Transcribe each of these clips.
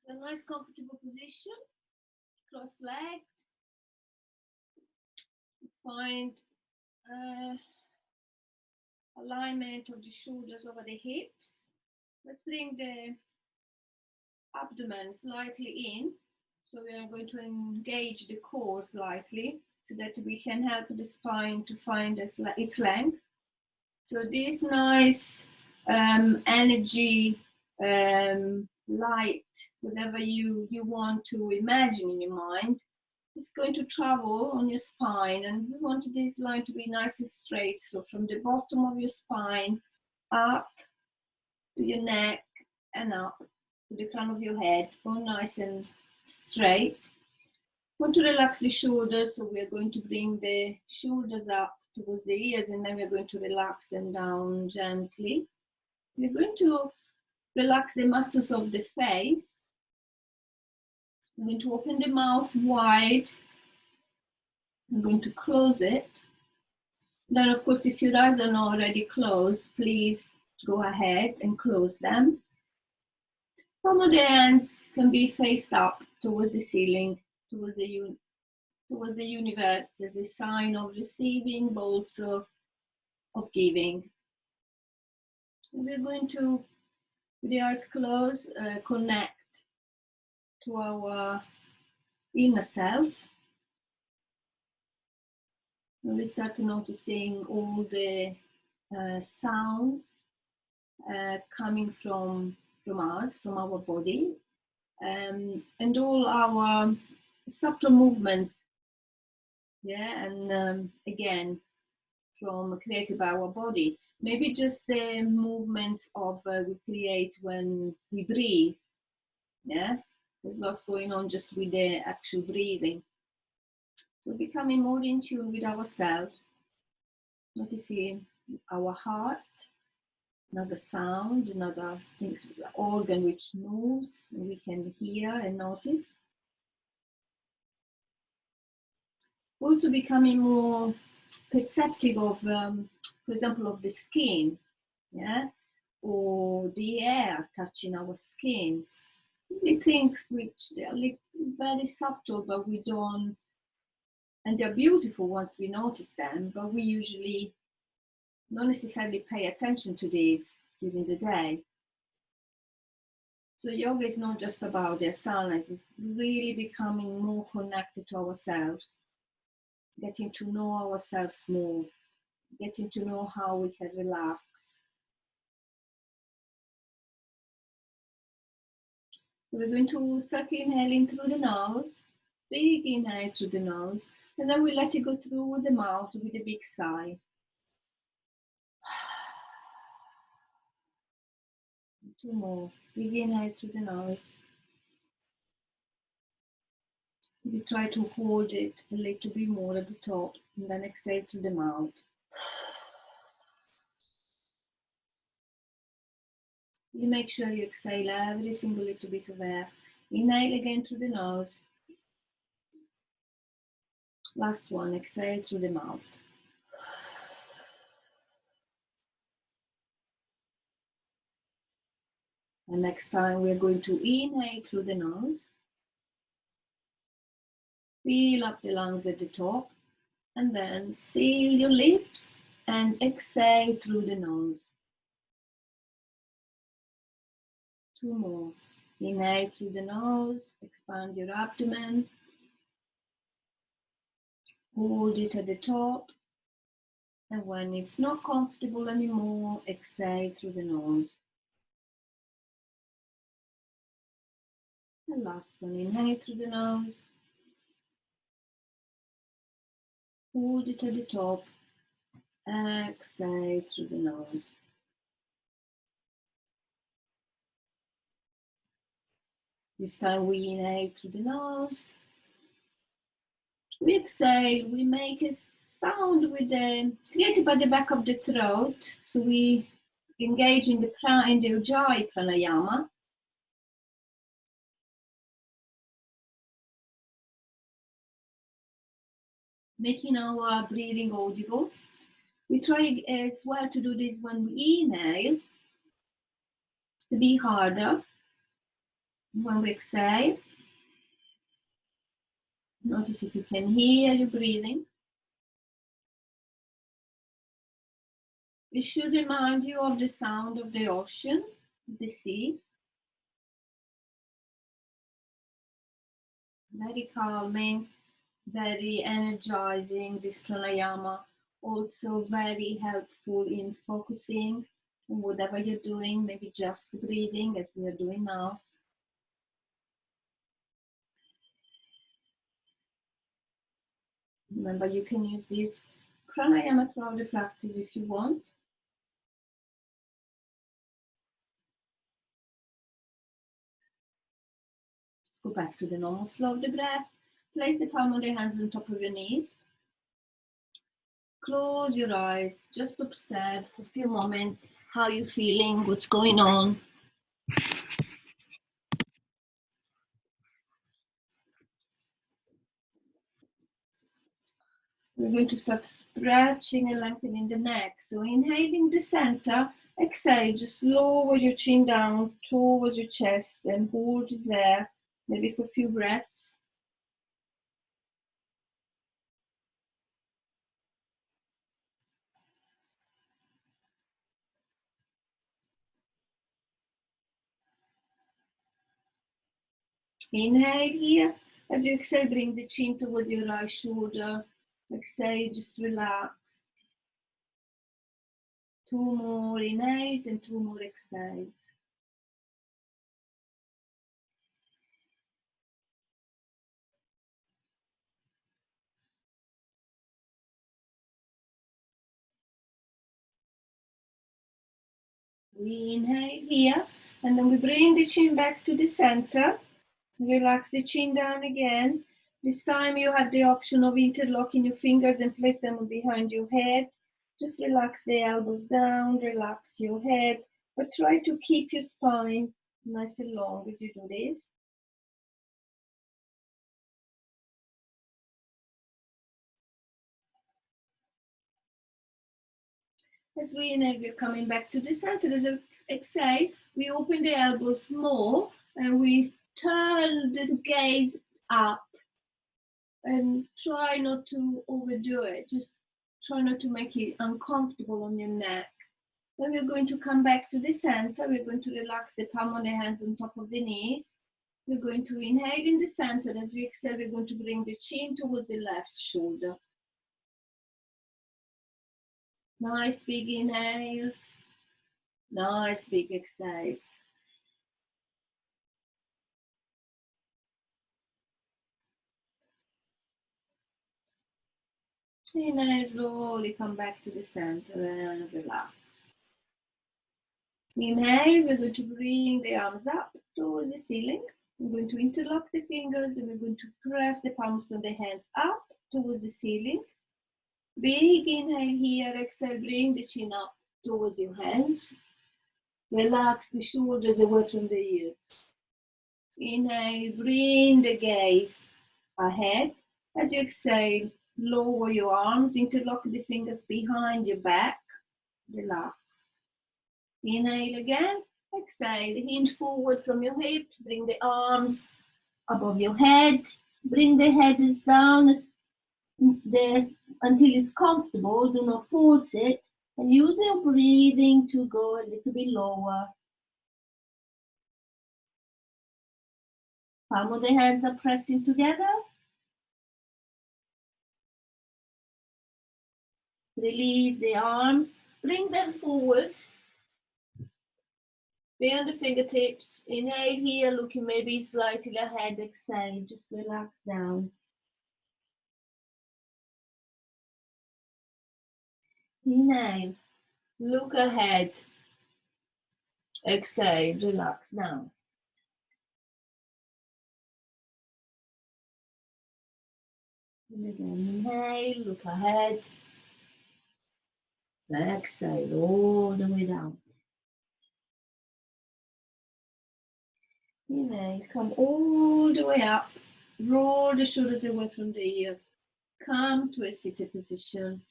A nice comfortable position, cross-legged. Find alignment of the shoulders over the hips. Let's bring the abdomen slightly in. So we are going to engage the core slightly so that we can help the spine to find its length. So this nice energy, light, whatever you want to imagine in your mind, is going to travel on your spine, and we want this line to be nice and straight. So from the bottom of your spine up to your neck and up to the crown of your head, all nice and straight. Want to relax the shoulders, so we are going to bring the shoulders up towards the ears, and then we're going to relax them down gently. We're going to relax the muscles of the face. I'm going to open the mouth wide. I'm going to close it. Then, of course, if your eyes are not already closed, please go ahead and close them. Some of the hands can be faced up towards the ceiling, towards the universe, as a sign of receiving, but also of giving. And we're going to, with the eyes closed, connect to our inner self. And we start noticing all the sounds coming from us, from our body, and all our subtle movements, and again, created by our body. Maybe just the movements of we create when we breathe, there's lots going on just with the actual breathing. So becoming more in tune with ourselves, noticing our heart, another sound, another organ which moves, and we can hear and notice. Also becoming more perceptive of, for example, of the skin, or the air touching our skin. The things which they are very subtle, but we don't, and they're beautiful once we notice them, but we usually don't necessarily pay attention to these during the day. So yoga is not just about the asanas, it's really becoming more connected to ourselves, getting to know ourselves more, getting to know how we can relax. So we're going to start inhaling through the nose, big inhale through the nose, and then we let it go through the mouth with a big sigh. Two more. Big inhale through the nose. We try to hold it a little bit more at the top, and then exhale through the mouth. You make sure you exhale every single little bit of air. Inhale again through the nose. Last one, exhale through the mouth. And next time we are going to inhale through the nose. Fill up the lungs at the top, and then seal your lips and exhale through the nose. Two more. Inhale through the nose, expand your abdomen. Hold it at the top. And when it's not comfortable anymore, exhale through the nose. And last one, inhale through the nose. Hold it at the top. Exhale through the nose. This time we inhale through the nose. We exhale, we make a sound with created by the back of the throat. So we engage in the Ujjayi pranayama. Making our breathing audible. We try as well to do this when we inhale, to be harder. When we exhale, notice if you can hear your breathing. It should remind you of the sound of the ocean, the sea. Very calming, very energizing, this pranayama. Also very helpful in focusing on whatever you're doing, maybe just breathing as we are doing now. Remember, you can use this pranayama throughout the practice if you want. Let's go back to the normal flow of the breath. Place the palm of the hands on top of your knees. Close your eyes. Just observe for a few moments how you're feeling, what's going on. We're going to start stretching and lengthening the neck. So inhaling the center, exhale, just lower your chin down towards your chest and hold it there, maybe for a few breaths. Inhale here. As you exhale, bring the chin towards your right shoulder. Exhale, just relax. 2 more inhales and 2 more exhales. We inhale here, and then we bring the chin back to the center. Relax the chin down again. This time you have the option of interlocking your fingers and place them behind your head. Just relax the elbows down, relax your head, but try to keep your spine nice and long as you do this. As we inhale, we're coming back to the center. As we exhale, we open the elbows more and we turn the gaze up and try not to overdo it. Just try not to make it uncomfortable on your neck. Then we're going to come back to the center. We're going to relax the palm of the hands on top of the knees. We're going to inhale in the center. As we exhale, we're going to bring the chin towards the left shoulder. Nice big inhales. Nice big exhales. Inhale, slowly come back to the center and relax. Inhale, we're going to bring the arms up towards the ceiling. We're going to interlock the fingers and we're going to press the palms of the hands up towards the ceiling. Big inhale here, exhale, bring the chin up towards your hands. Relax the shoulders away from the ears. Inhale, bring the gaze ahead. As you exhale, lower your arms, interlock the fingers behind your back. Relax. Inhale again, exhale, hinge forward from your hips, bring the arms above your head, bring the head down until it's comfortable, do not force it, and use your breathing to go a little bit lower. Palm of the hands are pressing together. Release the arms, bring them forward. Beyond the fingertips, inhale here, looking maybe slightly ahead, exhale, just relax down. Inhale, look ahead, exhale, relax down. And again, inhale, look ahead. Exhale all the way down. Inhale, come all the way up. Roll the shoulders away from the ears. Come to a seated position.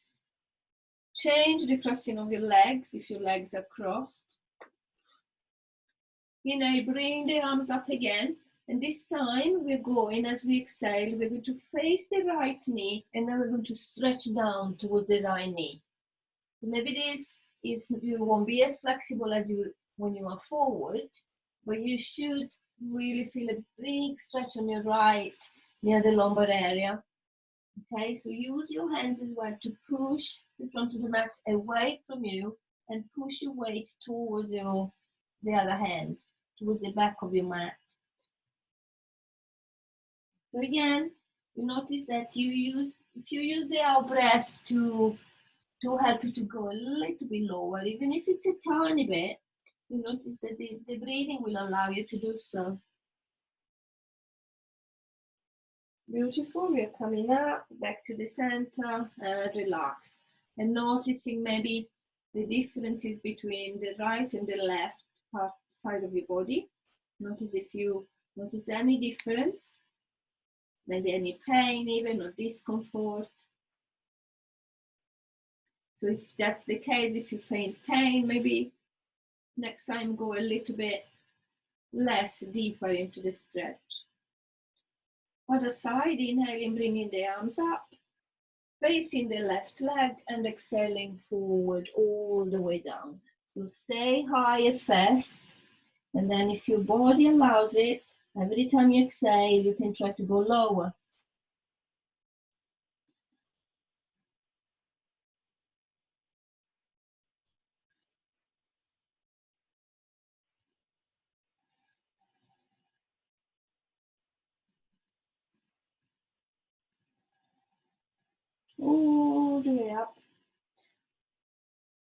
Change the crossing of your legs if your legs are crossed. Inhale, bring the arms up again. And this time we're going, as we exhale, we're going to face the right knee and then we're going to stretch down towards the right knee. So maybe this is, you won't be as flexible as you when you are forward, but you should really feel a big stretch on your right near the lumbar area. Okay, so use your hands as well to push the front of the mat away from you and push your weight towards the other hand, towards the back of your mat. So again, you notice that if you use the out breath to help you to go a little bit lower, even if it's a tiny bit, you notice that the breathing will allow you to do so. Beautiful, we are coming up, back to the center, relax. And noticing maybe the differences between the right and the left side of your body. Notice if you notice any difference, maybe any pain even, or discomfort. So if that's the case, if you feel pain, maybe next time go a little bit less deeper into the stretch. Other side, inhaling, bringing the arms up, facing the left leg and exhaling forward all the way down. So stay high at first, and then if your body allows it, every time you exhale, you can try to go lower. All the way up,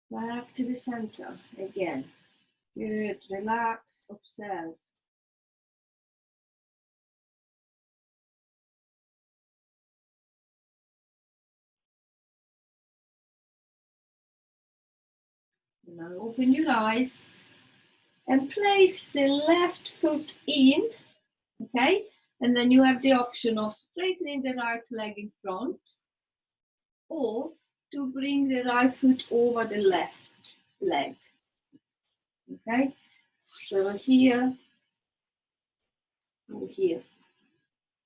back to the center again. Good, relax, observe. Now open your eyes and place the left foot in, okay? And then you have the option of straightening the right leg in front or to bring the right foot over the left leg, okay? So here and here.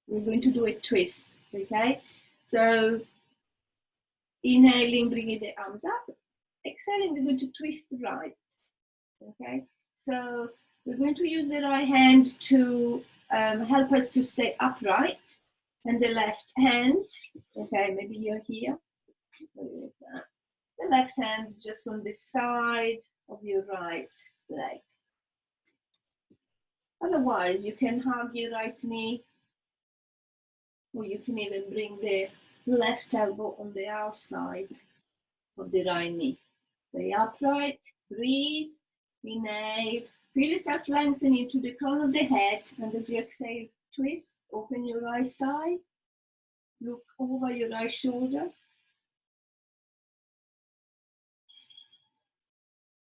We're going to do a twist, okay? So inhaling, bringing the arms up. Exhaling, we're going to twist right, okay? So we're going to use the right hand to help us to stay upright, and the left hand, okay, maybe you're here. The left hand just on the side of your right leg. Otherwise, you can hug your right knee, or you can even bring the left elbow on the outside of the right knee. Stay upright, breathe, inhale, feel yourself lengthening to the crown of the head, and as you exhale, twist, open your right side, look over your right shoulder.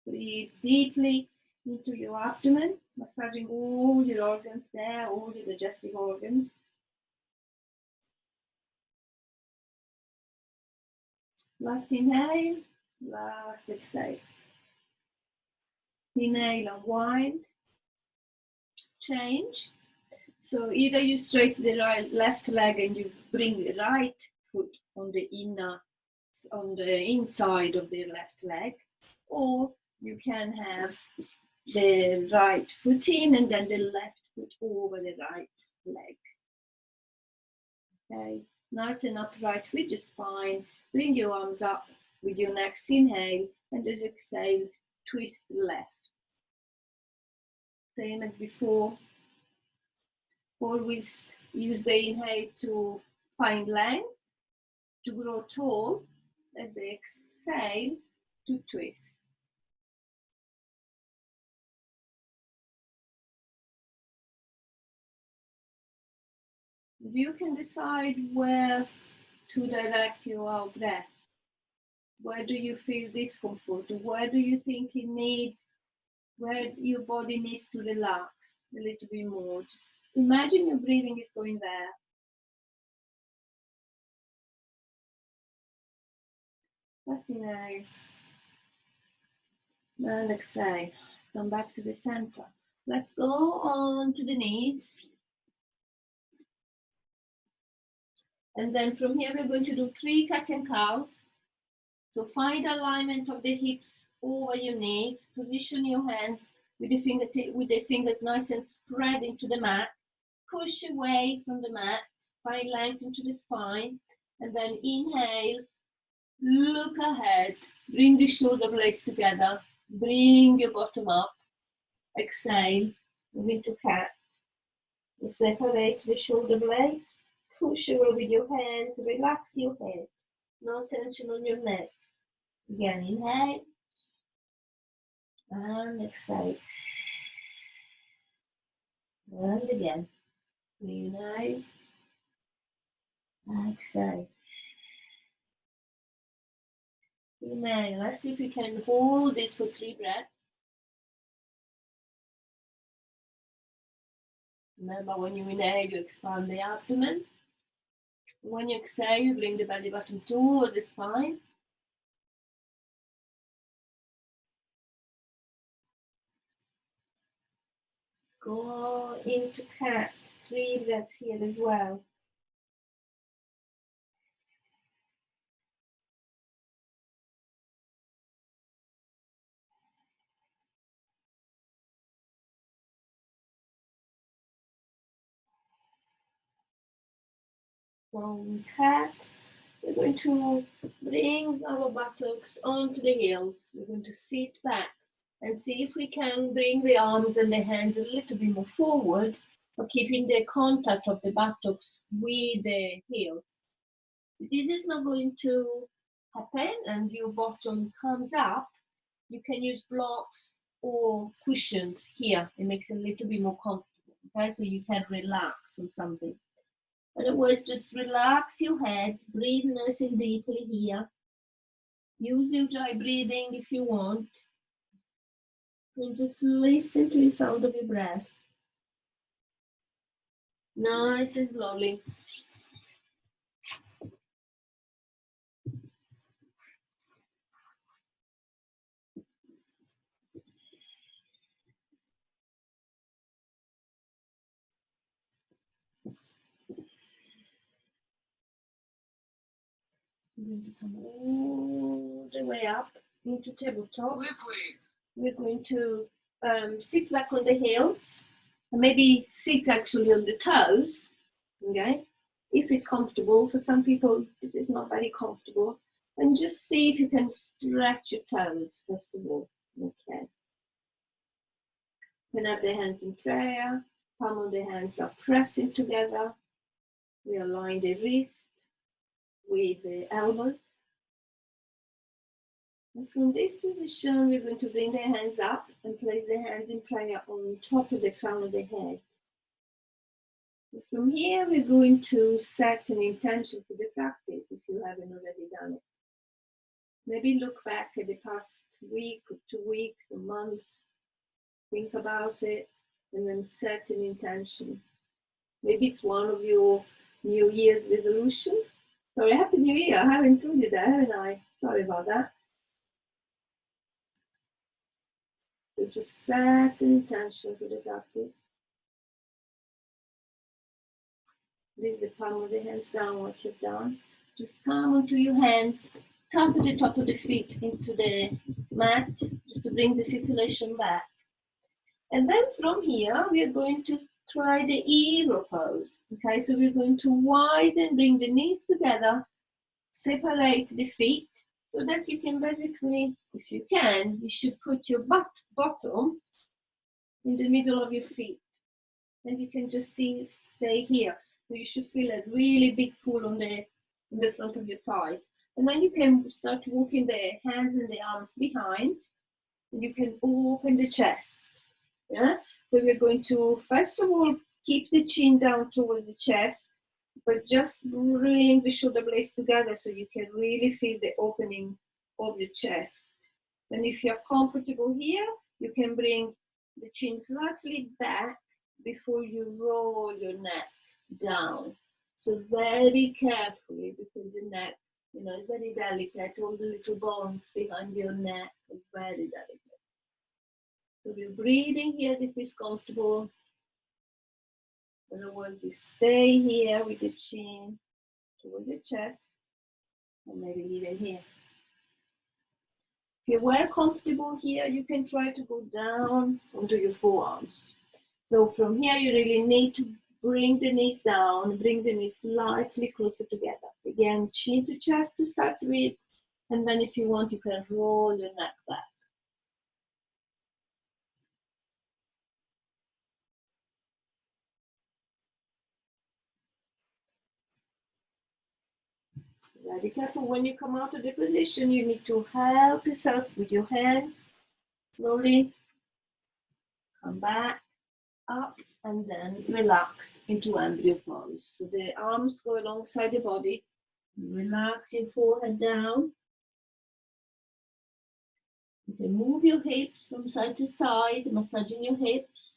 Breathe deeply into your abdomen, massaging all your organs there, all the digestive organs. Last inhale, last exhale. Inhale, unwind, change. So either you straighten the left leg and you bring the right foot on the inside of the left leg, or you can have the right foot in and then the left foot over the right leg. Okay, nice and upright with your spine. Bring your arms up with your next inhale, and as you exhale, twist left. Same as before. Always use the inhale to find length, to grow tall, as the exhale to twist. You can decide where to direct your breath. Where do you feel discomfort? Where do you think it needs, where your body needs to relax a little bit more? Just imagine your breathing is going there. Just inhale and exhale. Let's come back to the center. Let's go on to the knees. And then from here, we're going to do 3 cat and cows. So find alignment of the hips over your knees. Position your hands with the fingers nice and spread into the mat. Push away from the mat. Find length into the spine. And then inhale. Look ahead. Bring the shoulder blades together. Bring your bottom up. Exhale. Move into cat. Separate the shoulder blades. Push away with your hands. Relax your head. No tension on your neck. Again, inhale. And exhale. And again. Inhale. Exhale. Inhale. Let's see if we can hold this for 3 breaths. Remember, when you inhale, you expand the abdomen. When you exhale, you bring the belly button toward the spine. Go into cat. 3 breaths here as well. From cat, we're going to bring our buttocks onto the heels. We're going to sit back and see if we can bring the arms and the hands a little bit more forward, but keeping the contact of the buttocks with the heels. If this is not going to happen and your bottom comes up, you can use blocks or cushions here. It makes it a little bit more comfortable, okay? So you can relax on something. Otherwise, just relax your head, breathe nice and deeply here. Use the ujjayi breathing if you want. And just listen to the sound of your breath. Nice and slowly. We're going to come all the way up into tabletop. We're going to sit back on the heels and maybe sit actually on the toes, okay? If it's comfortable. For some people, this is not very comfortable. And just see if you can stretch your toes, first of all, okay? You can have the hands in prayer, palm of the hands are pressing together. We align the wrist with the elbows. And from this position, we're going to bring the hands up and place the hands in prayer on top of the crown of the head. And from here, we're going to set an intention for the practice if you haven't already done it. Maybe look back at the past week or 2 weeks, a month, think about it, and then set an intention. Maybe it's one of your New Year's resolution. Sorry, Happy New Year. I haven't told you that, haven't I? Sorry about that. So just set an intention for the practice. Place the palm of the hands down, what you've done. Just come onto your hands, tap the top of the feet into the mat, just to bring the circulation back. And then from here, we are going to try the hero pose. Okay, so we're going to widen, bring the knees together, separate the feet, so that you can basically, if you can, you should put your bottom in the middle of your feet. And you can just stay here. So you should feel a really big pull on the front of your thighs. And then you can start walking the hands and the arms behind. And you can open the chest. Yeah? So we're going to, first of all, keep the chin down towards the chest. but just bring the shoulder blades together so you can really feel the opening of the chest. And if you're comfortable here, you can bring the chin slightly back before you roll your neck down. So very carefully, because the neck, you know, is very delicate. All the little bones behind your neck are very delicate. So you're breathing here if it's comfortable. Otherwise, you stay here with the chin towards the chest, and maybe leave it here. If you were comfortable here, you can try to go down onto your forearms. So from here, you really need to bring the knees down, bring the knees slightly closer together. Again, chin to chest to start with, and then if you want, you can roll your neck back. Be careful when you come out of the position, you need to help yourself with your hands. Slowly come back, up, and then relax into embryo pose. So the arms go alongside the body. Relax your forehead down. You can move your hips from side to side, massaging your hips.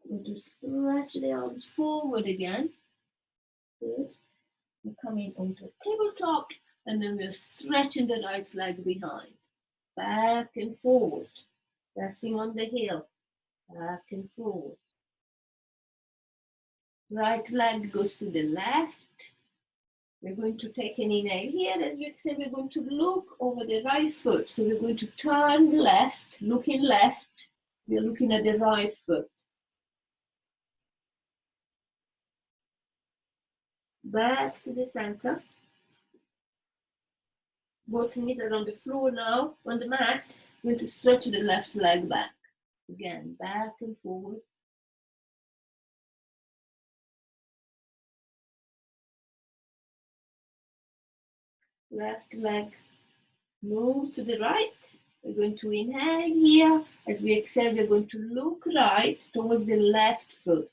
Going to stretch the arms forward again. Good. We're coming onto a tabletop, and then we're stretching the right leg behind. Back and forward. Pressing on the heel. Back and forward. Right leg goes to the left. We're going to take an inhale here. As we exhale, we're going to look over the right foot. So we're going to turn left, looking left. We're looking at the right foot. Back to the center. Both knees are on the floor now, on the mat. We're going to stretch the left leg back. Again, back and forward. Left leg moves to the right. We're going to inhale here. As we exhale, we're going to look right towards the left foot.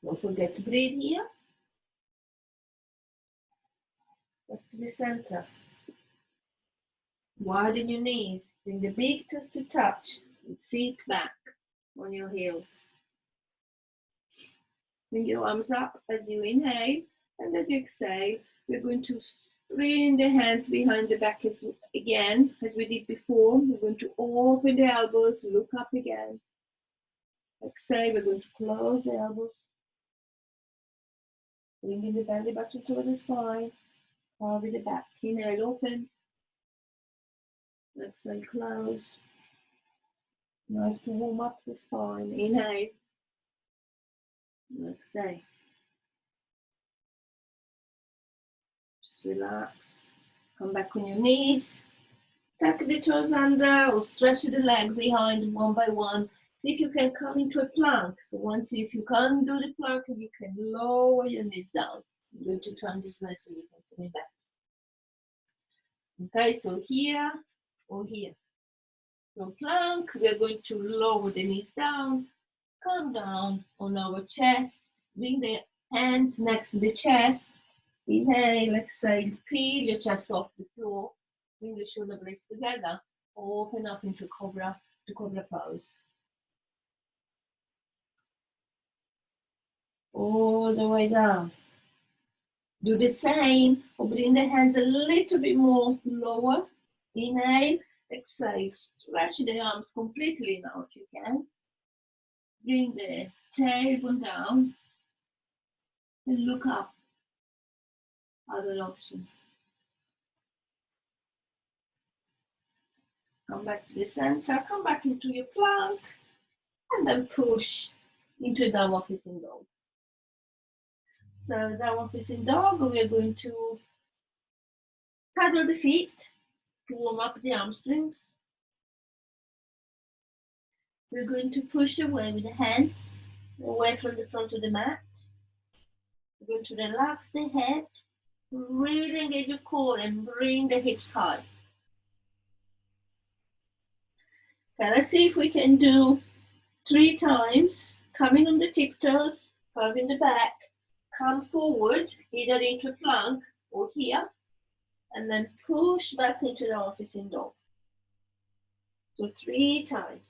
Don't forget to breathe here. Back to the center. Widen your knees. Bring the big toes to touch. And sit back on your heels. Bring your arms up as you inhale. And as you exhale, we're going to bring the hands behind the back again, as we did before. We're going to open the elbows, look up again. Exhale, we're going to close the elbows. Bringing the belly button toward the spine. Cover the back. Inhale, open. Exhale, close. Nice to warm up the spine. Inhale. Exhale. Just relax. Come back on your knees. Tuck the toes under or stretch the leg behind one by one. See if you can come into a plank. So once, if you can't do the plank, you can lower your knees down. I'm going to turn this way so you can see me back. Okay, so here or here. From plank, we are going to lower the knees down, come down on our chest, bring the hands next to the chest. Inhale, exhale, peel your chest off the floor. Bring the shoulder blades together. Open up into cobra pose. All the way down. Do the same, or bring the hands a little bit more lower. Inhale, exhale, stretch the arms completely now if you can. Bring the tailbone down and look up. Other option. Come back to the center, come back into your plank, and then push into downward facing dog. So downward facing dog, we are going to paddle the feet to warm up the hamstrings. We're going to push away with the hands, away from the front of the mat. We're going to relax the head, Really engage your core and bring the hips high. Okay, let's see if we can do 3 times. Coming on the tiptoes, curving the back, come forward, either into plank or here, and then push back into the arm-facing dog. So 3 times.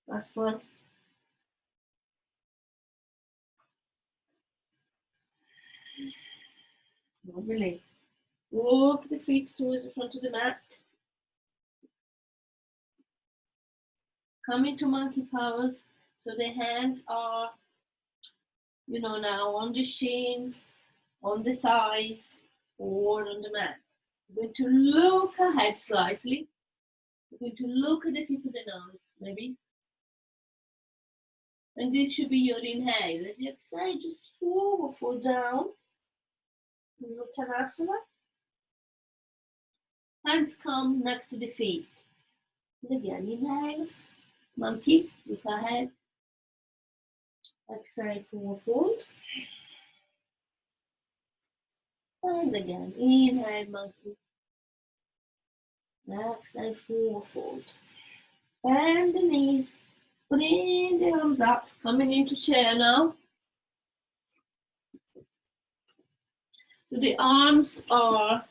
Last one. Lovely. Walk the feet towards the front of the mat. Come into monkey pose. So the hands are, now on the shin, on the thighs, or on the mat. We're going to look ahead slightly. We're going to look at the tip of the nose, maybe. And this should be your inhale. As you exhale, just forward, fall down. Your Tadasana. Hands come next to the feet. And again, inhale. Monkey, look ahead. Exhale, forward fold. And again, inhale, monkey. Exhale, forward fold. Bend the knees. Bring the arms up. Coming into chair now. So the arms are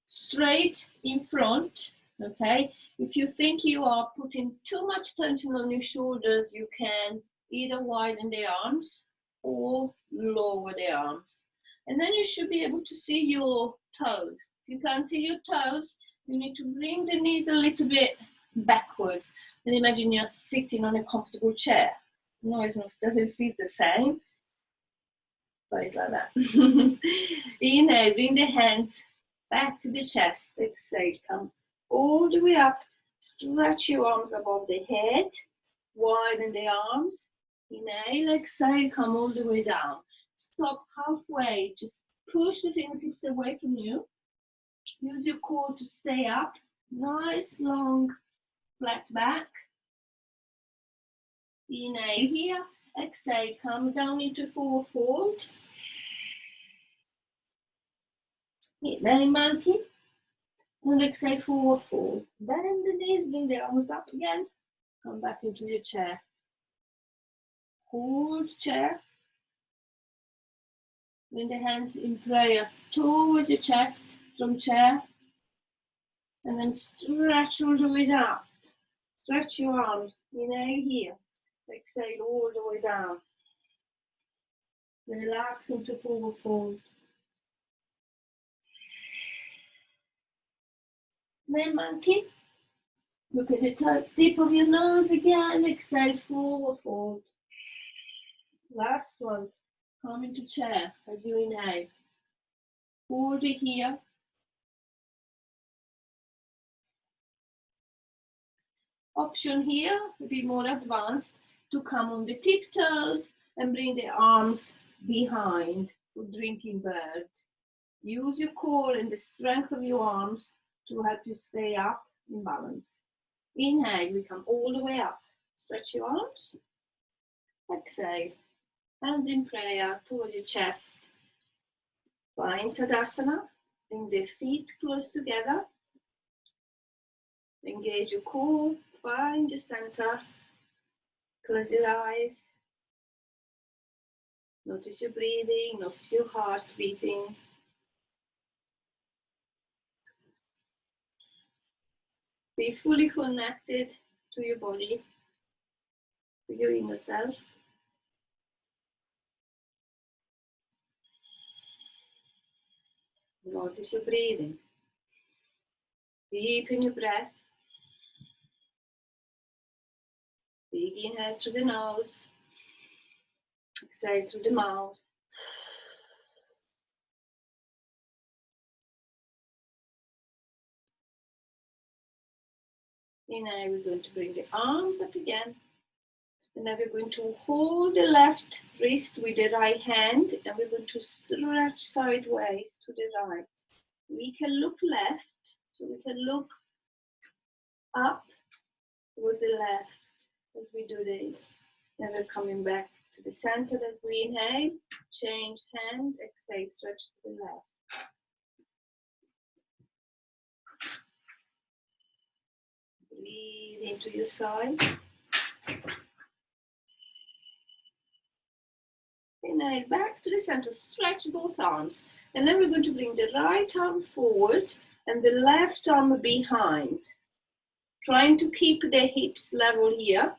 straight in front, okay? If you think you are putting too much tension on your shoulders, you can either widen the arms or lower the arms. And then you should be able to see your toes. If you can't see your toes, you need to bring the knees a little bit backwards. And imagine you're sitting on a comfortable chair. No, it doesn't feel the same, but it's like that. Inhale, bring the hands back to the chest. Exhale, come all the way up. Stretch your arms above the head. Widen the arms. Inhale, exhale, come all the way down. Stop halfway. Just push the fingertips away from you. Use your core to stay up. Nice, long, flat back. Inhale here. Exhale, come down into forward fold. Inhale, monkey. And exhale, forward fold. Bend the knees, bring the arms up again. Come back into your chair. Hold chair. Bring the hands in prayer towards your chest from chair. And then stretch all the way down. Stretch your arms. Inhale here. Exhale all the way down. Relax into forward fold. Then monkey. Look at the tip of your nose again. Exhale, forward fold. Last one. Come into chair as you inhale. Hold it here. Option here, a bit more advanced, to come on the tiptoes and bring the arms behind for drinking bird. Use your core and the strength of your arms to help you stay up in balance. Inhale, we come all the way up. Stretch your arms. Exhale. Hands in prayer towards your chest. Find Tadasana. Bring the feet close together. Engage your core. Find your center. Close your eyes. Notice your breathing. Notice your heart beating. Be fully connected to your body, to your inner self. Notice your breathing. Deepen your breath. Big inhale through the nose. Exhale through the mouth. Inhale, we're going to bring the arms up again. And now we're going to hold the left wrist with the right hand, and we're going to stretch sideways to the right. We can look left, so we can look up towards the left as we do this. Then we're coming back to the center as we inhale. Change hand, exhale, stretch to the left. Breathe into your side. Inhale, back to the center, stretch both arms. And then we're going to bring the right arm forward and the left arm behind. Trying to keep the hips level here.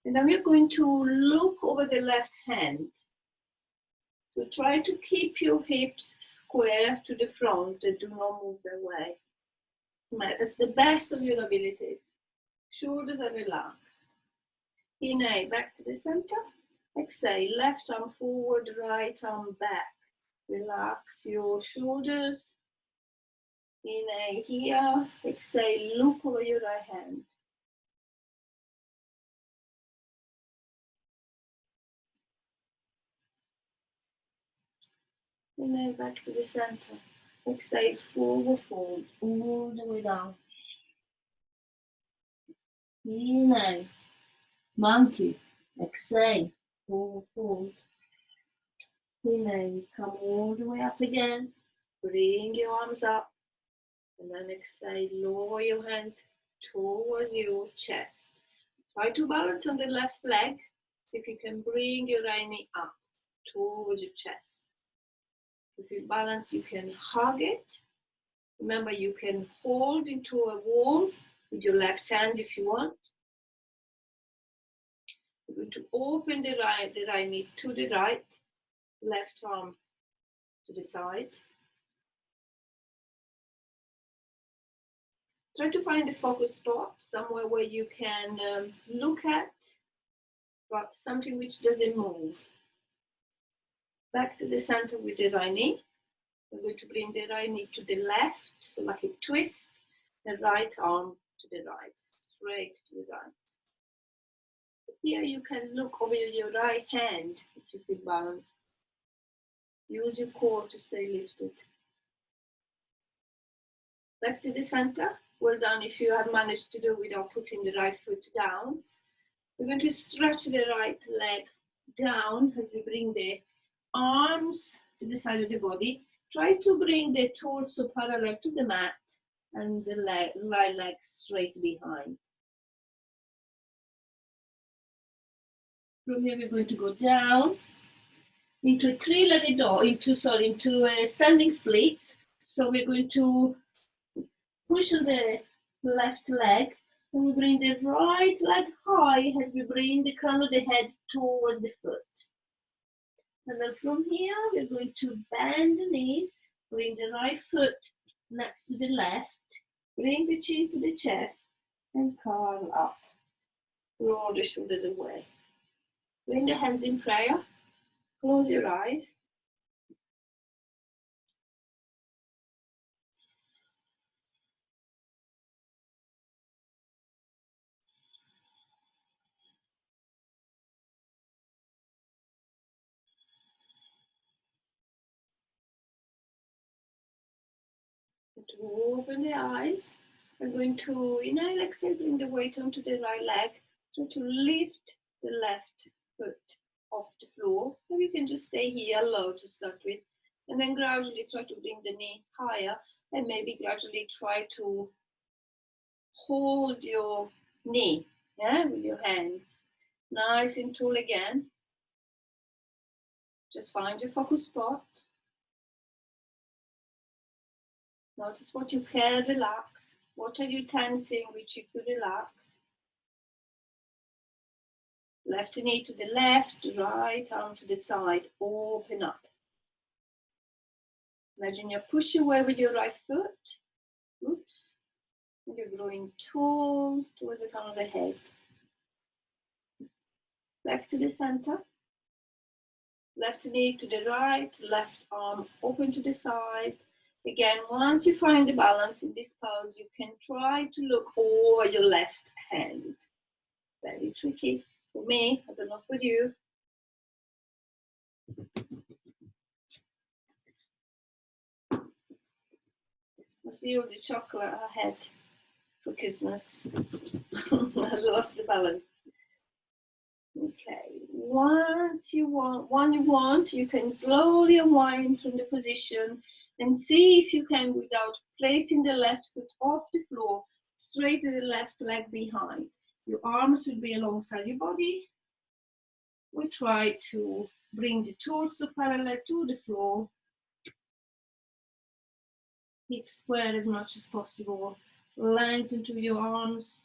And then we're going to look over the left hand. So try to keep your hips square to the front and do not move their way. That's the best of your abilities. Shoulders are relaxed. Inhale, back to the center. Exhale, left arm forward, right arm back. Relax your shoulders. Inhale here. Exhale, look over your right hand. Inhale, back to the center. Exhale, forward fold, all the way down. Inhale, monkey. Exhale, forward fold. Inhale, come all the way up again. Bring your arms up. And then exhale, lower your hands towards your chest. Try to balance on the left leg. If you can bring your right knee up towards your chest. If you balance, you can hug it. Remember, you can hold into a wall with your left hand if you want. You're going to open the right knee to the right, left arm to the side. Try to find a focus spot, somewhere where you can look at, but something which doesn't move. Back to the center with the right knee. We're going to bring the right knee to the left, so like a twist, the right arm to the right, straight to the right. Here you can look over your right hand if you feel balanced. Use your core to stay lifted. Back to the center. Well done if you have managed to do without putting the right foot down. We're going to stretch the right leg down as we bring the arms to the side of the body. Try to bring the torso parallel to the mat and the right leg straight behind. From here we're going to go down into a three-legged dog, into a standing split. So we're going to push on the left leg and we bring the right leg high as we bring the crown of the head towards the foot. And then from here, we're going to bend the knees, bring the right foot next to the left, bring the chin to the chest, and curl up. Roll the shoulders away. Bring the hands in prayer. Close your eyes. To open the eyes, we're going to inhale, exhale, bring the weight onto the right leg. Try to lift the left foot off the floor. So you can just stay here low to start with. And then gradually try to bring the knee higher and maybe gradually try to hold your knee, with your hands. Nice and tall again. Just find your focus spot. Notice what you can relax. What are you tensing which you could relax? Left knee to the left, right arm to the side. Open up. Imagine you push away with your right foot. Oops. And you're growing tall towards the crown of the head. Back to the center. Left knee to the right, left arm open to the side. Again, once you find the balance in this pose, you can try to look over your left hand. Very tricky for me, I don't know for you. What's the only chocolate I had for Christmas? I lost the balance. Okay, once you want, you can slowly unwind from the position and see if you can, without placing the left foot off the floor, straighten the left leg behind. Your arms will be alongside your body. We try to bring the torso parallel to the floor. Hip square as much as possible. Lengthen to your arms.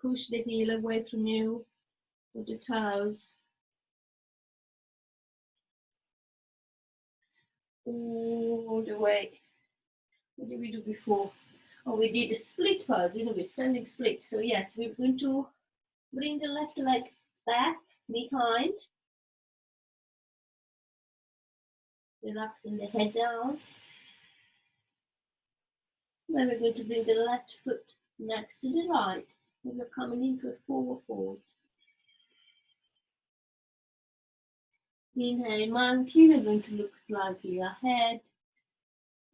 Push the heel away from you with the toes. All the way. What did we do before? Oh, we did a split pose, didn't we? Standing split. So yes, we're going to bring the left leg back behind. Relaxing the head down. Then we're going to bring the left foot next to the right. And we're coming into a forward fold. Inhale, monkey. We're going to look slightly ahead.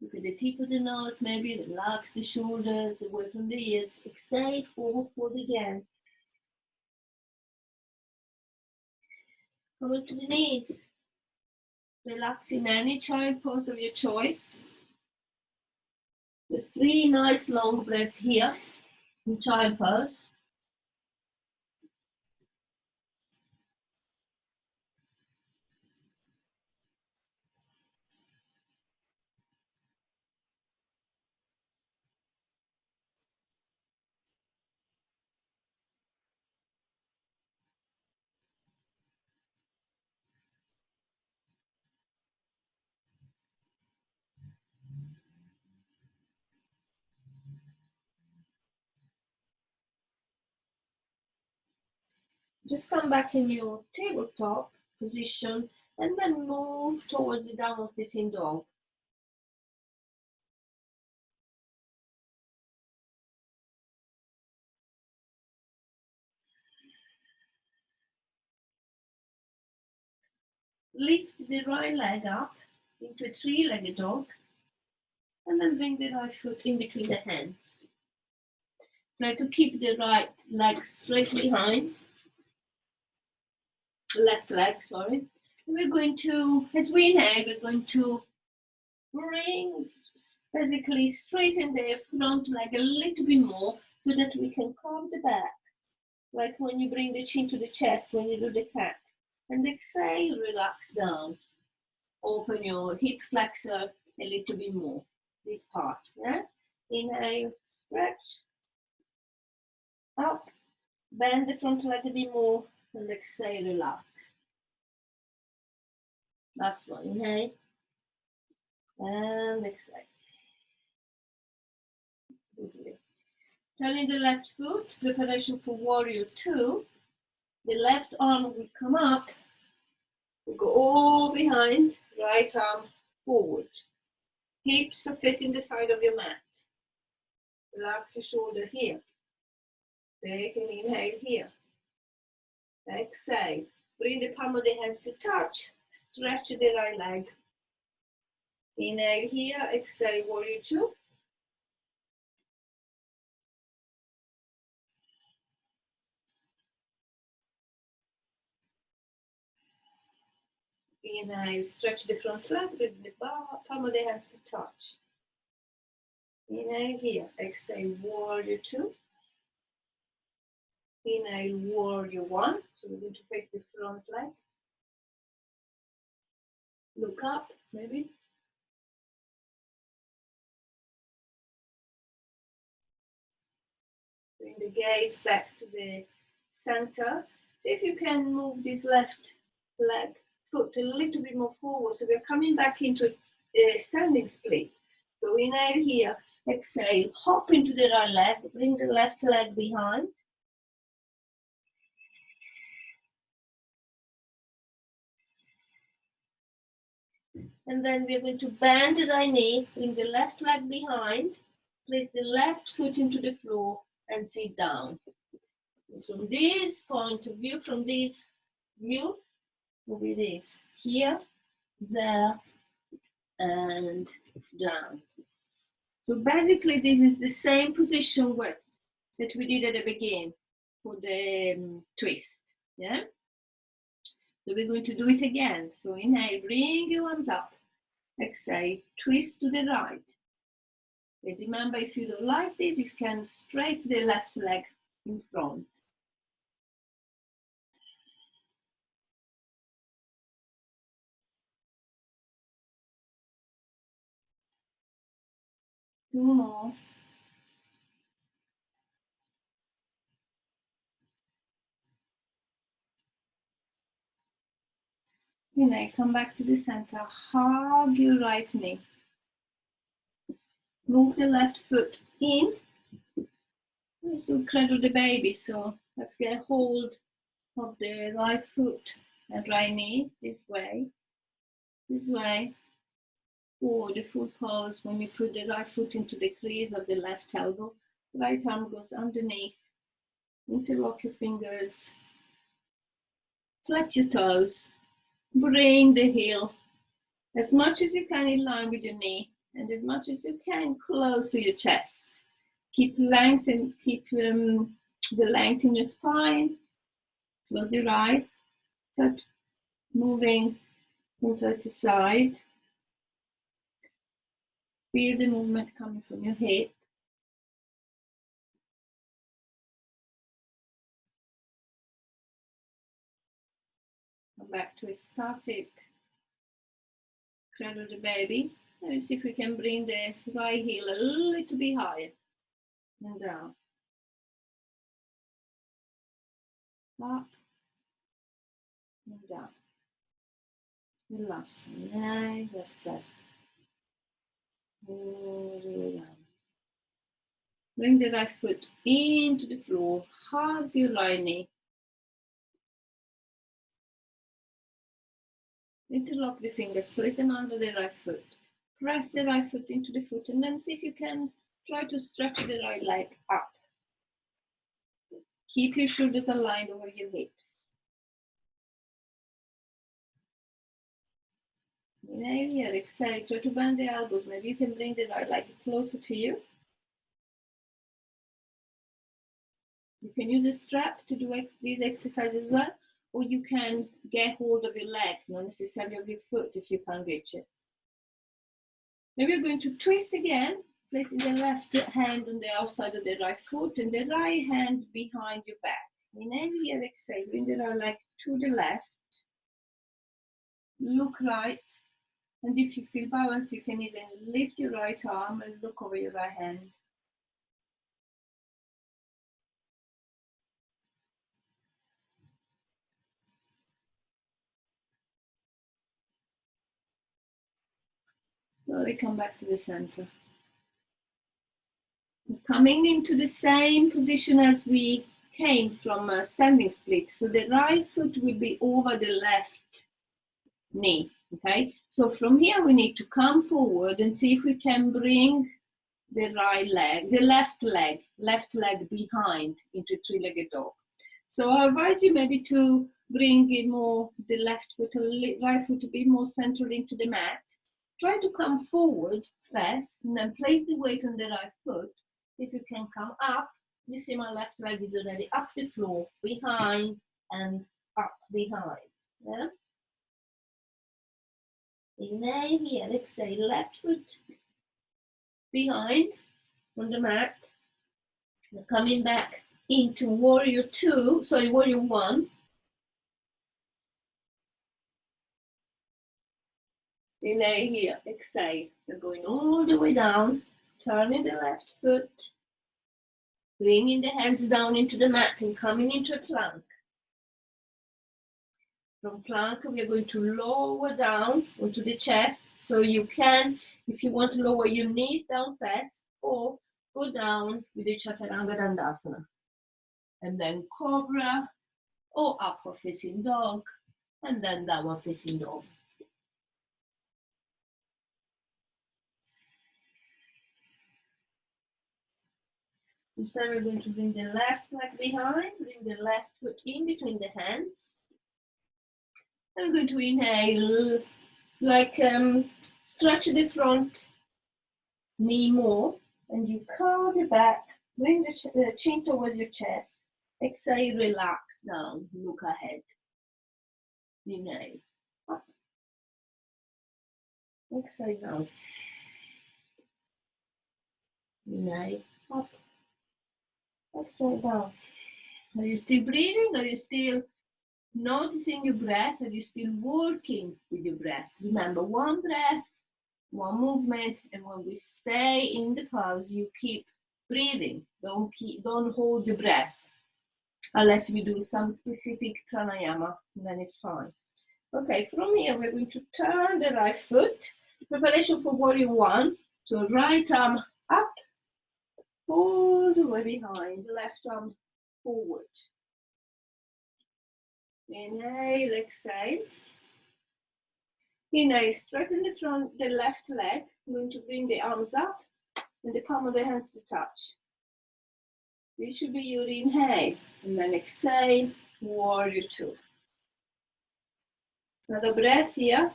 Look at the tip of the nose, maybe relax the shoulders away from the ears. Exhale, forward fold again. Come to the knees. Relax in any child pose of your choice. With 3 nice long breaths here in child pose. Just come back in your tabletop position and then move towards the downward facing dog. Lift the right leg up into a 3-legged dog and then bring the right foot in between the hands. Try to keep the right leg straight behind. Left leg, sorry. And we're going to, as we inhale, we're going to bring, basically straighten the front leg a little bit more so that we can curve the back. Like when you bring the chin to the chest, when you do the cat. And exhale, relax down. Open your hip flexor a little bit more. This part, yeah? Inhale, stretch. Up. Bend the front leg a bit more. And exhale, relax. Last one, inhale. And exhale. Lovely. Turning the left foot, preparation for warrior 2. The left arm will come up. We go all behind, right arm forward. Hips are facing the side of your mat. Relax your shoulder here. Take an inhale here. Exhale. Bring the palm of the hands to touch. Stretch the right leg. Inhale here. Exhale, warrior 2. Inhale, stretch the front leg. Bring the palm of the hands to touch. Inhale here. Exhale, warrior 2. Inhale, warrior 1. So we're going to face the front leg. Look up, maybe. Bring the gaze back to the center. See if you can move this left leg, foot a little bit more forward. So we're coming back into a standing split. So inhale here, exhale, hop into the right leg, bring the left leg behind. And then we're going to bend the right knee, bring the left leg behind, place the left foot into the floor and sit down. So from this point of view, from this view, it is here, there, and down. So basically this is the same position that we did at the beginning for the twist, yeah? So we're going to do it again. So inhale, bring your arms up. Exhale, twist to the right. And remember, if you don't like this, you can straight the left leg in front. Two more. Inhale, come back to the center. Hug your right knee. Move the left foot in. Let's do cradle the baby. So let's get hold of the right foot and right knee this way, for the full pose. When you put the right foot into the crease of the left elbow, right arm goes underneath. Interlock your fingers, flex your toes, bring the heel as much as you can in line with your knee, and as much as you can close to your chest. Keep length and keep the length in your spine. Close your eyes. Start moving from side to side. Feel the movement coming from your head. Come back to a static cradle the baby. Let's see if we can bring the right heel a little bit higher and down. Up and down. The last one. Nice. That's it. All the way down. Bring the right foot into the floor. Hug your right knee. Interlock the fingers. Place them under the right foot. Press the right foot into the foot, and then see if you can try to stretch the right leg up. Keep your shoulders aligned over your hips. Inhale here, exhale, try to bend the elbows. Maybe you can bring the right leg closer to you. You can use a strap to do these exercises as well, or you can get hold of your leg, not necessarily of your foot if you can't reach it. Now we're going to twist again, placing the left hand on the outside of the right foot and the right hand behind your back. Inhale here, exhale, bring the right leg to the left. Look right. And if you feel balanced, you can even lift your right arm and look over your right hand. Slowly come back to the center. Coming into the same position as we came from a standing split. So the right foot will be over the left knee, okay? So from here we need to come forward and see if we can bring the right leg, the left leg behind into three-legged dog. So I advise you maybe to bring it more, the left foot, right foot a bit more centered into the mat. Try to come forward first and then place the weight on the right foot. If you can come up, you see my left leg is already up the floor, behind and up behind. Yeah? Inhale here, exhale, left foot behind on the mat. Now coming back into warrior one. Inhale here, exhale. You're going all the way down, turning the left foot, bringing the hands down into the mat and coming into a plank. From plank, we are going to lower down onto the chest. So you can, if you want to lower your knees down first, or go down with the Chaturanga Dandasana. And then Cobra, or upward facing dog, and then downward facing dog. This time we're going to bring the left leg behind, bring the left foot in between the hands. And we're going to inhale, like stretch the front knee more, and you curl the back, bring the chin towards your chest. Exhale, relax down, look ahead. Inhale, up, exhale down. Inhale, up, exhale down. Are you still breathing? Are you still noticing your breath? Are you still working with your breath? Remember, one breath, one movement, and when we stay in the pose, you keep breathing. Don't hold the breath unless we do some specific pranayama, then it's fine. Okay, from here we're going to turn the right foot. Preparation for warrior one. So right arm up, all the way behind, the left arm forward. Inhale, exhale. Inhale, straighten the left leg. I'm going to bring the arms up and the palm of the hands to touch. This should be your inhale. And then exhale, warrior two. Another breath here.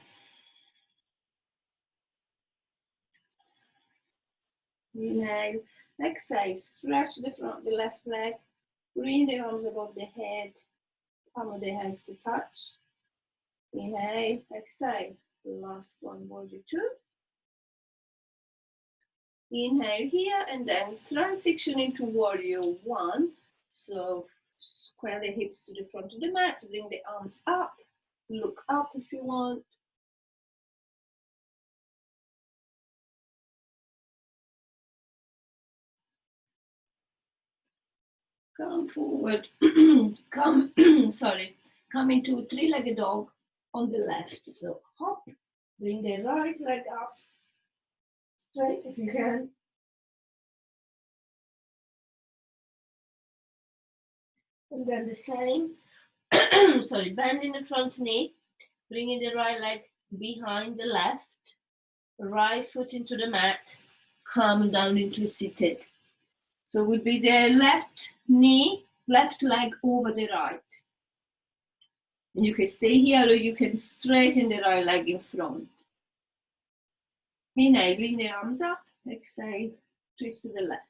Inhale, exhale, stretch the left leg. Bring the arms above the head, palm of the hands to touch. Inhale, exhale. Last one, warrior two. Inhale here and then transition into warrior one. So square the hips to the front of the mat, bring the arms up, look up if you want. Come forward, come into three-legged dog on the left. So hop, bring the right leg up, straight if you can. And then the same, bending the front knee, bringing the right leg behind the left, right foot into the mat, come down into seated. So it would be the left knee, left leg over the right. And you can stay here or you can straighten the right leg in front. Inhale, bring the arms up, exhale, twist to the left.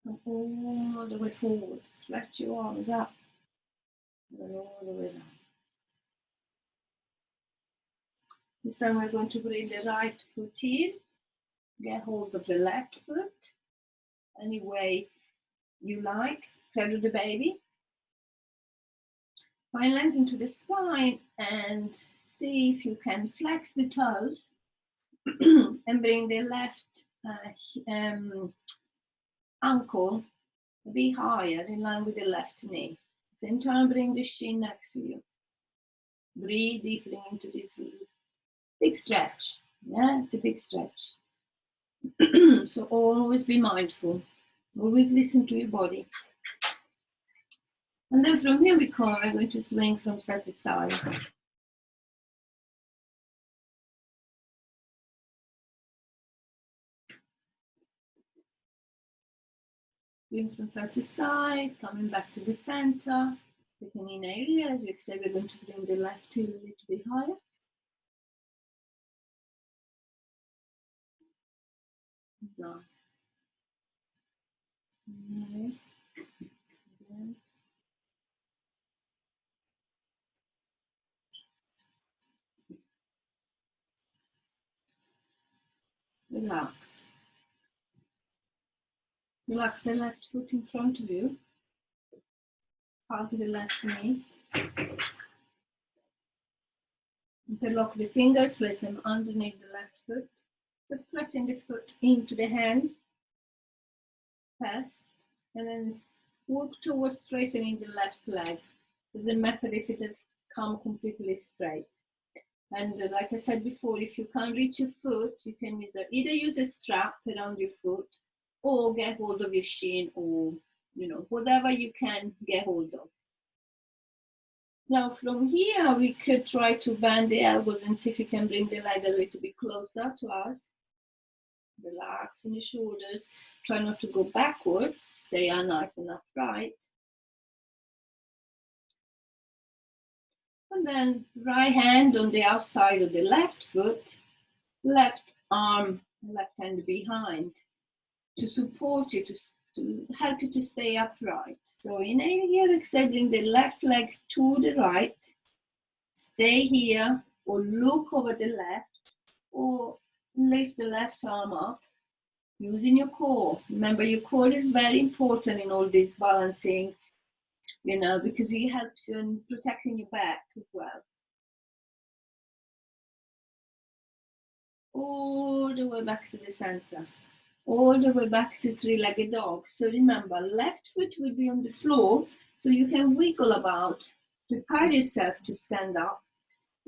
And all the way forward, stretch your arms up, and all the way down. This time we're going to bring the right foot in, get hold of the left foot, any way you like, cradle the baby. Find length into the spine and see if you can flex the toes and bring the left ankle a bit higher in line with the left knee. Same time, bring the shin next to you. Breathe deeply into this big stretch. Yeah, it's a big stretch. So always be mindful. Always listen to your body. And then from here we come, we're going to swing from side to side. Swing from side to side, coming back to the center. Taking in area, as you exhale, we're going to bring the left heel a little bit higher. Down. Okay. Again. Relax. Relax the left foot in front of you. Hug the left knee. Interlock the fingers, place them underneath the left foot. So pressing the foot into the hands. First, and then work towards straightening the left leg. Doesn't matter if it has come completely straight. And like I said before, if you can't reach your foot, you can either use a strap around your foot or get hold of your shin or, whatever you can get hold of. Now from here, we could try to bend the elbows and see if you can bring the leg a little bit closer to us. Relax in the shoulders. Try not to go backwards. Stay nice and upright. And then right hand on the outside of the left foot, left arm, left hand behind to support you, to help you to stay upright. So inhale here, exhale, bring the left leg to the right. Stay here or look over the left or lift the left arm up using your core. Remember, your core is very important in all this balancing, you know, because it helps you in protecting your back as well. All the way back to the center. All the way back to three-legged dog. So remember, left foot will be on the floor, so you can wiggle about, prepare yourself to stand up,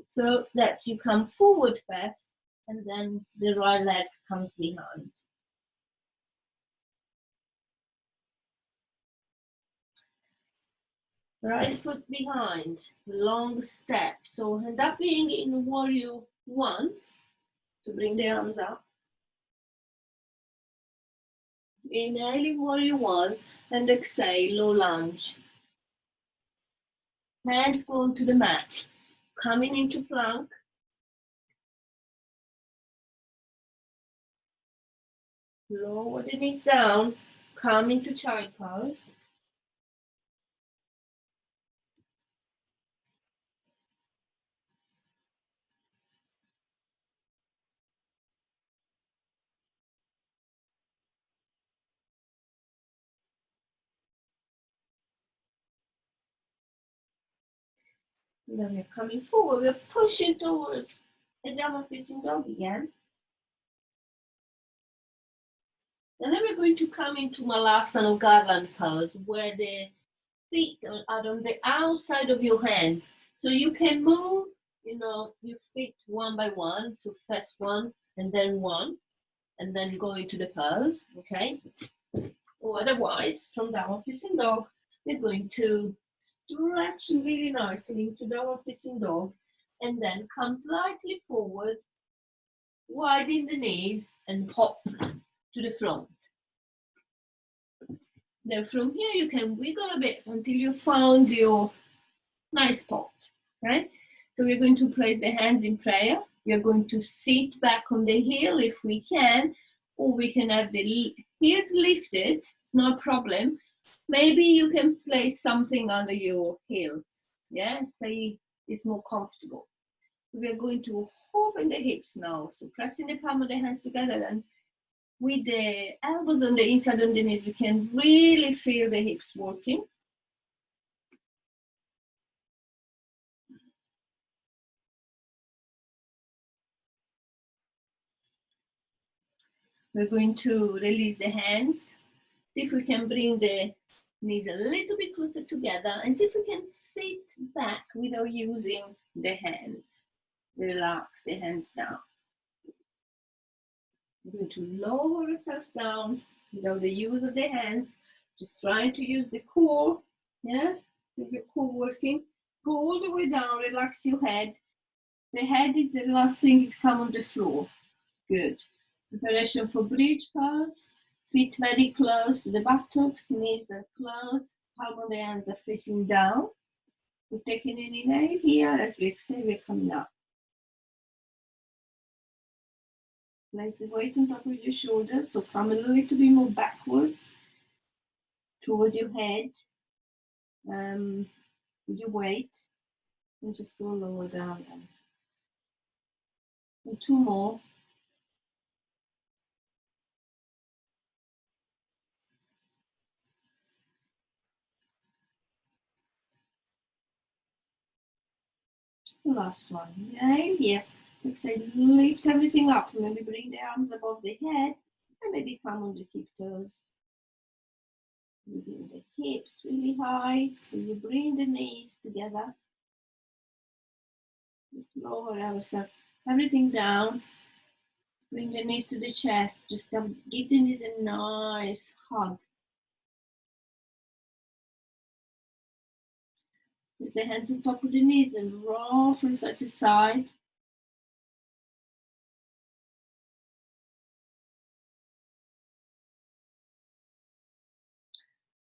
so that you come forward first, and then the right leg comes behind. Right foot behind, long step. So end up being in warrior one, to bring the arms up. Inhaling warrior one, and exhale, low lunge. Hands going to the mat. Coming into plank. Lower the knees down. Come into child pose. And then we're coming forward. We're pushing towards a downward facing dog again. And then we're going to come into Malasana garland pose, where the feet are on the outside of your hands. So you can move, you know, your feet one by one. So first one, and then go into the pose, okay? Or otherwise, from downward facing dog, we're going to stretch really nicely into downward facing dog, and then come slightly forward, widen the knees, and hop to the front. Then from here, you can wiggle a bit until you found your nice spot, right? So we're going to place the hands in prayer. We're going to sit back on the heel if we can, or we can have the heels lifted. It's no problem. Maybe you can place something under your heels, yeah? Say it's more comfortable. We're going to open the hips now. So pressing the palm of the hands together, and with the elbows on the inside of the knees, we can really feel the hips working. We're going to release the hands. See if we can bring the knees a little bit closer together, and see if we can sit back without using the hands. Relax the hands down. We're going to lower ourselves down without the use of the hands. Just trying to use the core, yeah? With your core working. Go all the way down, relax your head. The head is the last thing to come on the floor. Good. Preparation for bridge pose. Feet very close to the buttocks, knees are close, palm of the hands are facing down. We're taking an inhale here. As we exhale, we're coming up. Place the weight on top of your shoulders, so come a little bit more backwards towards your head with your weight, and just go lower down then. And two more. Last one. Inhale here. Exhale, lift everything up. Maybe bring the arms above the head, and maybe come on the tiptoes. Moving the hips really high. When you bring the knees together, just lower ourselves, everything down. Bring the knees to the chest. Just give the knees a nice hug. With the hands on top of the knees and roll from side to side.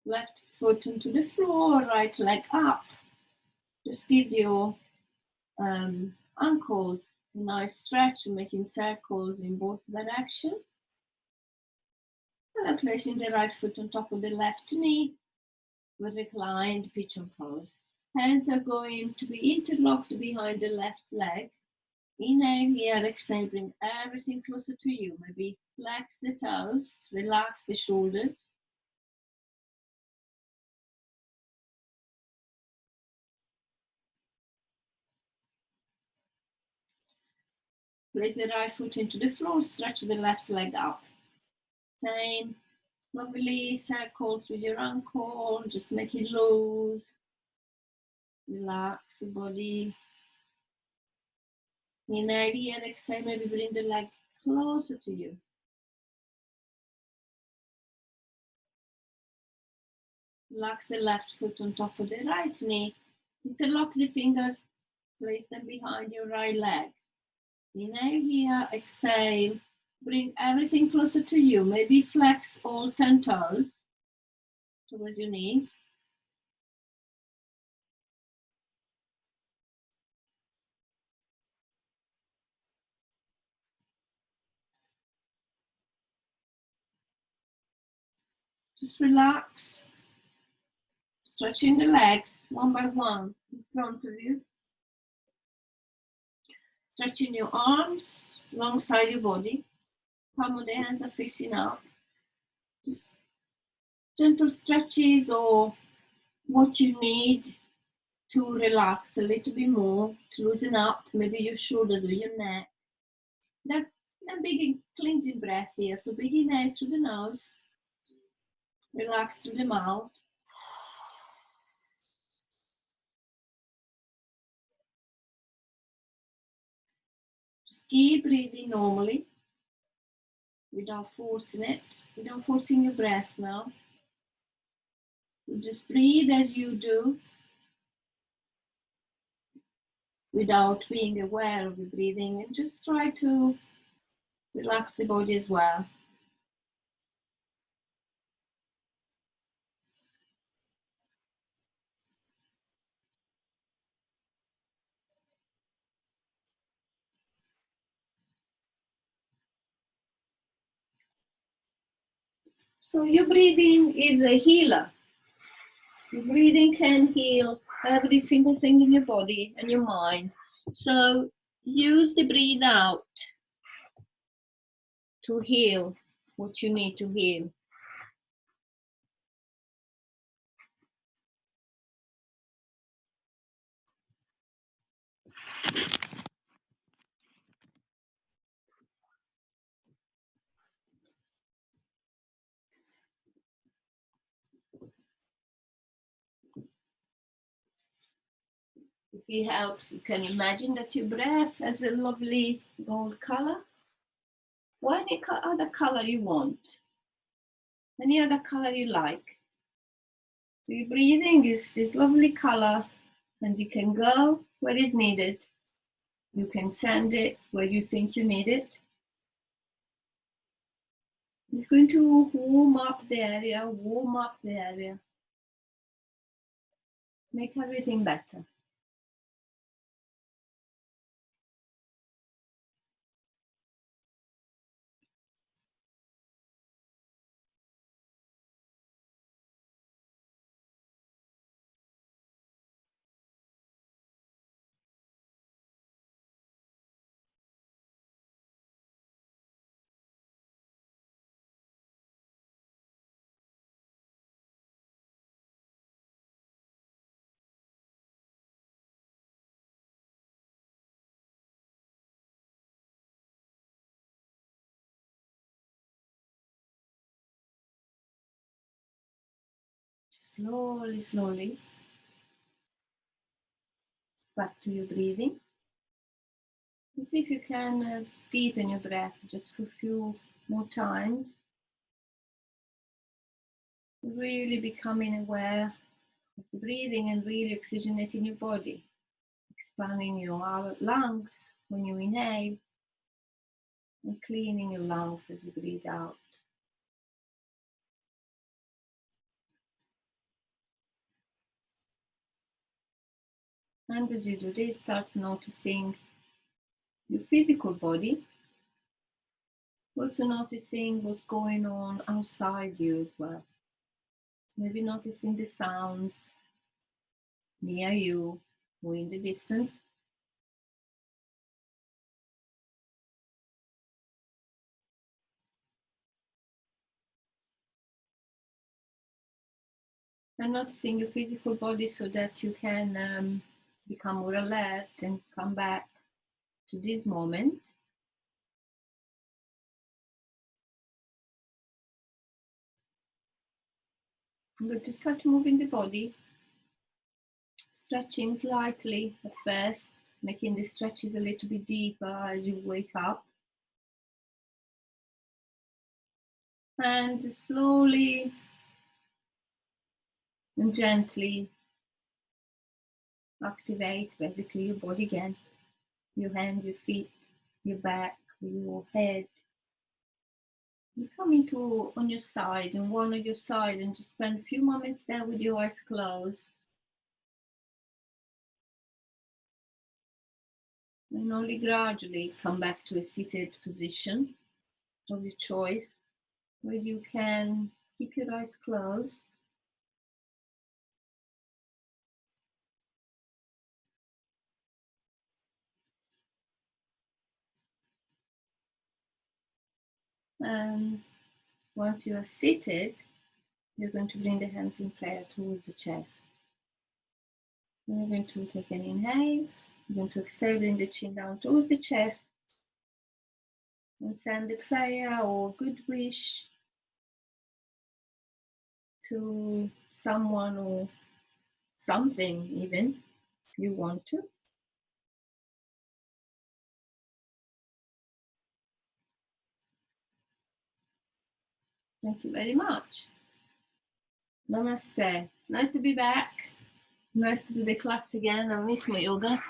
Left foot onto the floor, right leg up. Just give your ankles. A nice stretch, making circles in both directions. And then placing the right foot on top of the left knee with reclined pigeon pose. Hands are going to be interlocked behind the left leg. Inhale here, exhale, bring everything closer to you. Maybe flex the toes, relax the shoulders. Place the right foot into the floor, stretch the left leg up. Same, lovely circles with your ankle, just make it loose. Relax your body. Inhale here, exhale, maybe bring the leg closer to you. Relax the left foot on top of the right knee. Interlock the fingers, place them behind your right leg. Inhale here, exhale. Bring everything closer to you. Maybe flex all 10 toes towards your knees. Just relax. Stretching the legs one by one in front of you. Stretching your arms alongside your body. Palm of the hands are facing up. Just gentle stretches or what you need to relax a little bit more, to loosen up maybe your shoulders or your neck. Then big cleansing breath here. So big inhale through the nose, relax through the mouth. Just keep breathing normally without forcing it, without forcing your breath now. So just breathe as you do without being aware of the breathing, and just try to relax the body as well. So your breathing is a healer. Your breathing can heal every single thing in your body and your mind. So use the breathe out to heal what you need to heal. If it helps, you can imagine that your breath has a lovely gold color, or any other color you want, any other color you like. So your breathing is this lovely color, and you can go where is needed. You can send it where you think you need it. It's going to warm up the area, make everything better. Slowly, slowly, back to your breathing. And see if you can deepen your breath just for a few more times. Really becoming aware of the breathing and really oxygenating your body. Expanding your lungs when you inhale and cleaning your lungs as you breathe out. And as you do this, start noticing your physical body, also noticing what's going on outside you as well. Maybe noticing the sounds near you or in the distance. And noticing your physical body so that you can become more alert and come back to this moment. I'm going to start moving the body, stretching slightly at first, making the stretches a little bit deeper as you wake up. And slowly and gently activate basically your body again. Your hands, your feet, your back, your head. You come into on your side and one on your side and just spend a few moments there with your eyes closed. And only gradually come back to a seated position of your choice, where you can keep your eyes closed. And once you are seated, you're going to bring the hands in prayer towards the chest. You're going to take an inhale. You're going to exhale, bring the chin down towards the chest. And send a prayer or good wish to someone or something even you want to. Thank you very much. Namaste. It's nice to be back. Nice to do the class again. I miss my yoga.